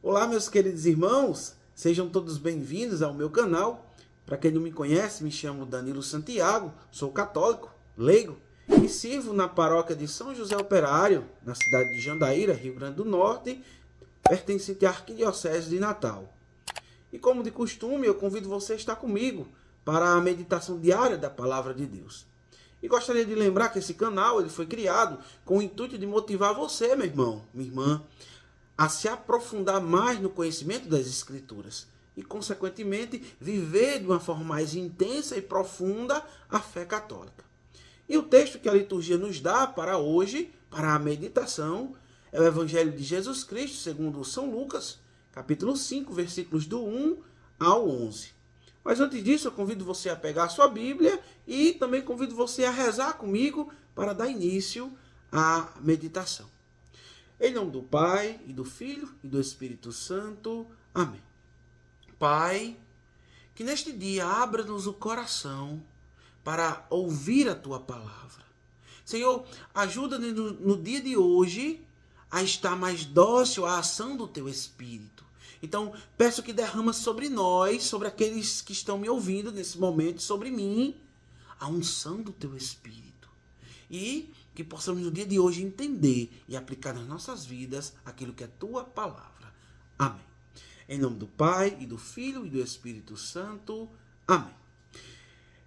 Olá, meus queridos irmãos, sejam todos bem-vindos ao meu canal. Para quem não me conhece, me chamo Danilo Santiago, sou católico, leigo e sirvo na paróquia de São José Operário, na cidade de Jandaíra, Rio Grande do Norte, pertencente à Arquidiocese de Natal. E como de costume, eu convido você a estar comigo para a meditação diária da Palavra de Deus. E gostaria de lembrar que esse canal ele foi criado com o intuito de motivar você, meu irmão, minha irmã, a se aprofundar mais no conhecimento das Escrituras e, consequentemente, viver de uma forma mais intensa e profunda a fé católica. E o texto que a liturgia nos dá para hoje, para a meditação, é o Evangelho de Jesus Cristo, segundo São Lucas, capítulo 5, versículos do 1 ao 11. Mas antes disso, eu convido você a pegar a sua Bíblia e também convido você a rezar comigo para dar início à meditação. Em nome do Pai, e do Filho, e do Espírito Santo. Amém. Pai, que neste dia abra-nos o coração para ouvir a Tua palavra. Senhor, ajuda-nos no dia de hoje a estar mais dócil à ação do Teu Espírito. Então, peço que derrama sobre nós, sobre aqueles que estão me ouvindo nesse momento, sobre mim, a unção do Teu Espírito. E que possamos no dia de hoje entender e aplicar nas nossas vidas aquilo que é Tua palavra. Amém. Em nome do Pai, e do Filho, e do Espírito Santo. Amém.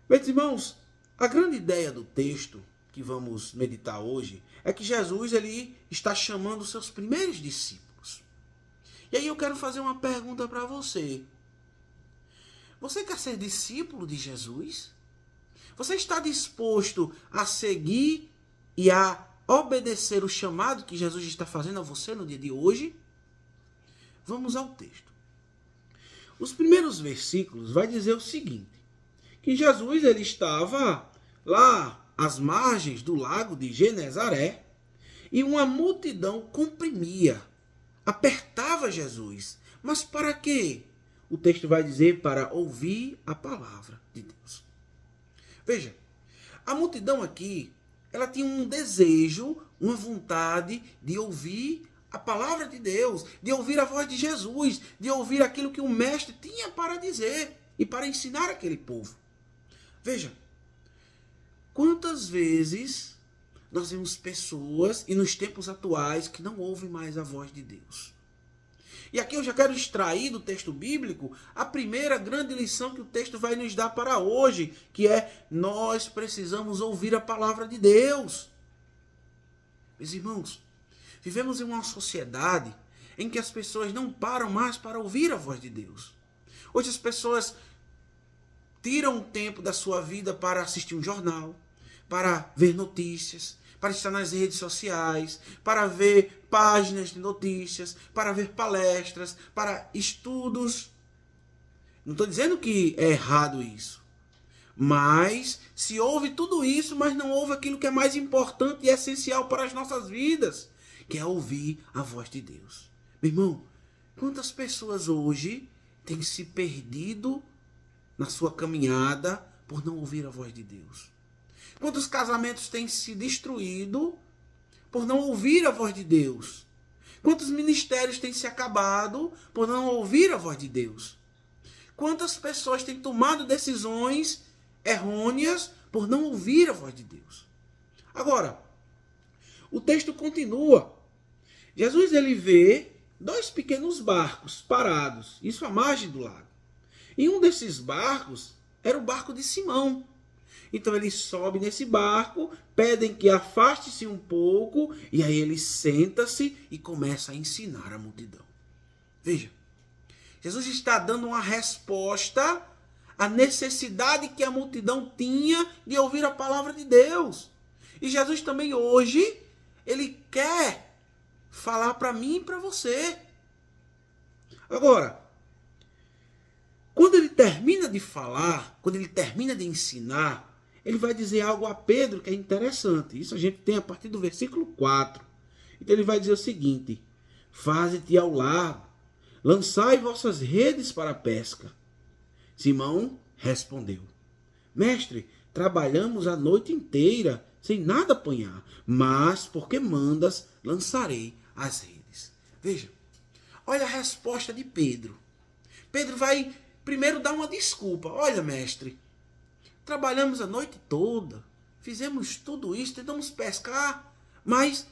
Meus irmãos, a grande ideia do texto que vamos meditar hoje é que Jesus ele está chamando os seus primeiros discípulos. E aí eu quero fazer uma pergunta para você. Você quer ser discípulo de Jesus? Você está disposto a seguir e a obedecer o chamado que Jesus está fazendo a você no dia de hoje? Vamos ao texto. Os primeiros versículos vai dizer o seguinte, que Jesus ele estava lá às margens do lago de Genezaré e uma multidão comprimia, apertava Jesus. Mas para quê? O texto vai dizer para ouvir a palavra de Deus. Veja, a multidão aqui, ela tinha um desejo, uma vontade de ouvir a palavra de Deus, de ouvir a voz de Jesus, de ouvir aquilo que o mestre tinha para dizer e para ensinar aquele povo. Veja, quantas vezes nós vemos pessoas, e nos tempos atuais, que não ouvem mais a voz de Deus. E aqui eu já quero extrair do texto bíblico a primeira grande lição que o texto vai nos dar para hoje, que é: nós precisamos ouvir a palavra de Deus. Meus irmãos, vivemos em uma sociedade em que as pessoas não param mais para ouvir a voz de Deus. Hoje as pessoas tiram um tempo da sua vida para assistir um jornal, para ver notícias, para estar nas redes sociais, para ver páginas de notícias, para ver palestras, para estudos. Não estou dizendo que é errado isso. Mas se ouve tudo isso, mas não ouve aquilo que é mais importante e essencial para as nossas vidas, que é ouvir a voz de Deus. Meu irmão, quantas pessoas hoje têm se perdido na sua caminhada por não ouvir a voz de Deus? Quantos casamentos têm se destruído por não ouvir a voz de Deus? Quantos ministérios têm se acabado por não ouvir a voz de Deus? Quantas pessoas têm tomado decisões errôneas por não ouvir a voz de Deus? Agora, o texto continua. Jesus ele vê dois pequenos barcos parados, isso à margem do lago. E um desses barcos era o barco de Simão. Então ele sobe nesse barco, pedem que afaste-se um pouco, e aí ele senta-se e começa a ensinar a multidão. Veja, Jesus está dando uma resposta à necessidade que a multidão tinha de ouvir a palavra de Deus. E Jesus também hoje, ele quer falar para mim e para você. Agora, quando ele termina de falar, quando ele termina de ensinar, ele vai dizer algo a Pedro que é interessante. Isso a gente tem a partir do versículo 4. Então ele vai dizer o seguinte: faze-te ao largo, lançai vossas redes para a pesca. Simão respondeu: mestre, trabalhamos a noite inteira sem nada apanhar, mas porque mandas, lançarei as redes. Veja, olha a resposta de Pedro. Pedro vai primeiro dar uma desculpa. Olha, mestre, trabalhamos a noite toda, fizemos tudo isso, tentamos pescar, mas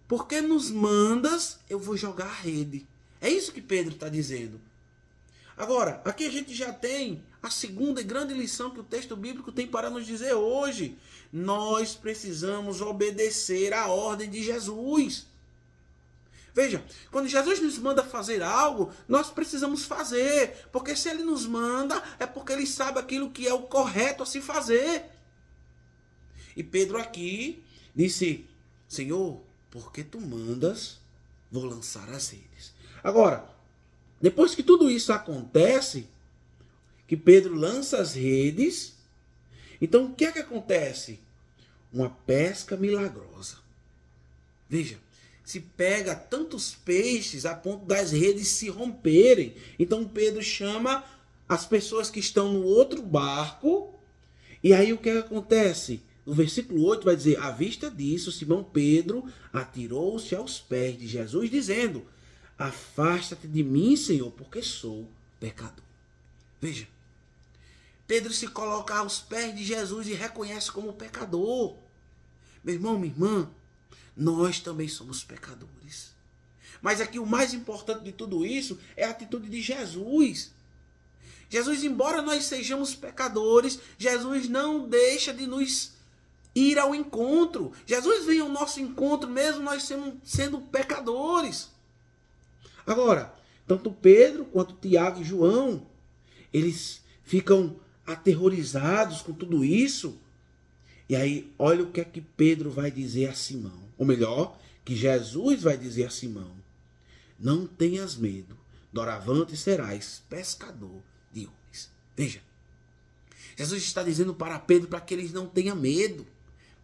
porque nos mandas, eu vou jogar a rede. É isso que Pedro está dizendo. Agora, aqui a gente já tem a segunda e grande lição que o texto bíblico tem para nos dizer hoje. Nós precisamos obedecer à ordem de Jesus. Veja, quando Jesus nos manda fazer algo, nós precisamos fazer. Porque se ele nos manda, é porque ele sabe aquilo que é o correto a se fazer. E Pedro aqui disse, Senhor, porque tu mandas, vou lançar as redes. Agora, depois que tudo isso acontece, que Pedro lança as redes, então o que é que acontece? Uma pesca milagrosa. Veja, se pega tantos peixes a ponto das redes se romperem. Então Pedro chama as pessoas que estão no outro barco, e aí o que é que acontece? No versículo 8 vai dizer, à vista disso, Simão Pedro atirou-se aos pés de Jesus, dizendo, afasta-te de mim, Senhor, porque sou pecador. Veja, Pedro se coloca aos pés de Jesus e reconhece como pecador. Meu irmão, minha irmã, nós também somos pecadores. Mas aqui o mais importante de tudo isso é a atitude de Jesus. Jesus, embora nós sejamos pecadores, Jesus não deixa de nos ir ao encontro. Jesus vem ao nosso encontro mesmo nós sendo pecadores. Agora, tanto Pedro quanto Tiago e João, eles ficam aterrorizados com tudo isso. E aí, olha o que é que Pedro vai dizer a Simão. Ou melhor, que Jesus vai dizer a Simão. Não tenhas medo, doravante serás pescador de homens. Veja, Jesus está dizendo para Pedro para que ele não tenha medo.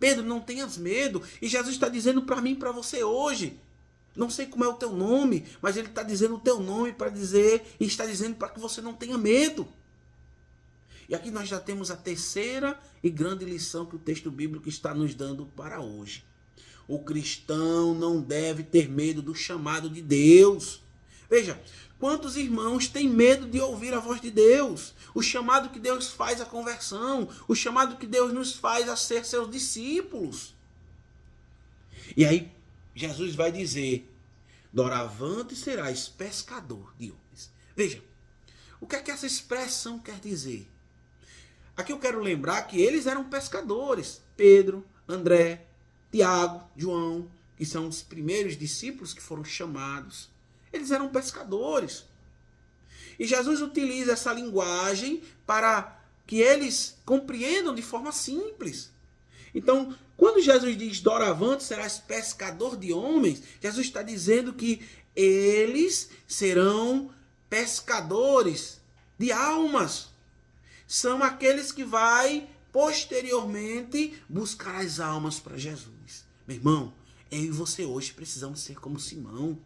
Pedro, não tenhas medo. E Jesus está dizendo para mim e para você hoje. Não sei como é o teu nome, mas ele está dizendo o teu nome para dizer, e está dizendo para que você não tenha medo. E aqui nós já temos a terceira e grande lição que o texto bíblico está nos dando para hoje. O cristão não deve ter medo do chamado de Deus. Veja, quantos irmãos têm medo de ouvir a voz de Deus? O chamado que Deus faz à conversão, o chamado que Deus nos faz a ser seus discípulos. E aí Jesus vai dizer, doravante serás pescador de homens. Veja, o que é que essa expressão quer dizer? Aqui eu quero lembrar que eles eram pescadores. Pedro, André, Tiago, João, que são os primeiros discípulos que foram chamados. Eles eram pescadores. E Jesus utiliza essa linguagem para que eles compreendam de forma simples. Então, quando Jesus diz, doravante serás pescador de homens, Jesus está dizendo que eles serão pescadores de almas. São aqueles que vai posteriormente buscar as almas para Jesus. Meu irmão, eu e você hoje precisamos ser como Simão.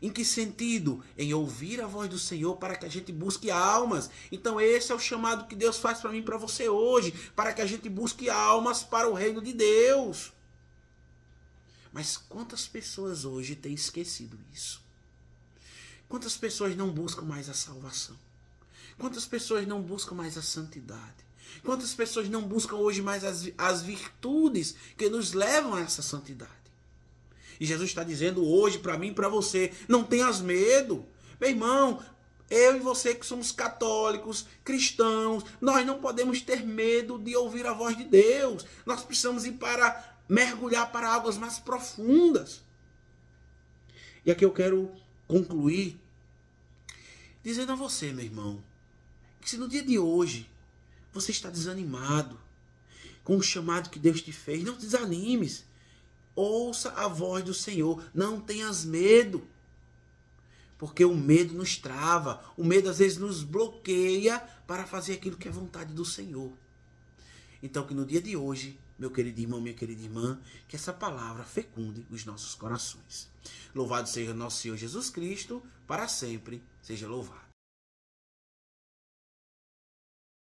Em que sentido? Em ouvir a voz do Senhor para que a gente busque almas. Então esse é o chamado que Deus faz para mim e para você hoje, para que a gente busque almas para o reino de Deus. Mas quantas pessoas hoje têm esquecido isso? Quantas pessoas não buscam mais a salvação? Quantas pessoas não buscam mais a santidade? Quantas pessoas não buscam hoje mais as virtudes que nos levam a essa santidade? E Jesus está dizendo hoje para mim e para você, não tenhas medo. Meu irmão, eu e você que somos católicos, cristãos, nós não podemos ter medo de ouvir a voz de Deus. Nós precisamos ir para mergulhar para águas mais profundas. E aqui eu quero concluir dizendo a você, meu irmão, que se no dia de hoje você está desanimado com o chamado que Deus te fez, não desanimes. Ouça a voz do Senhor, não tenhas medo. Porque o medo nos trava, o medo às vezes nos bloqueia para fazer aquilo que é vontade do Senhor. Então que no dia de hoje, meu querido irmão, minha querida irmã, que essa palavra fecunde os nossos corações. Louvado seja nosso Senhor Jesus Cristo, para sempre seja louvado.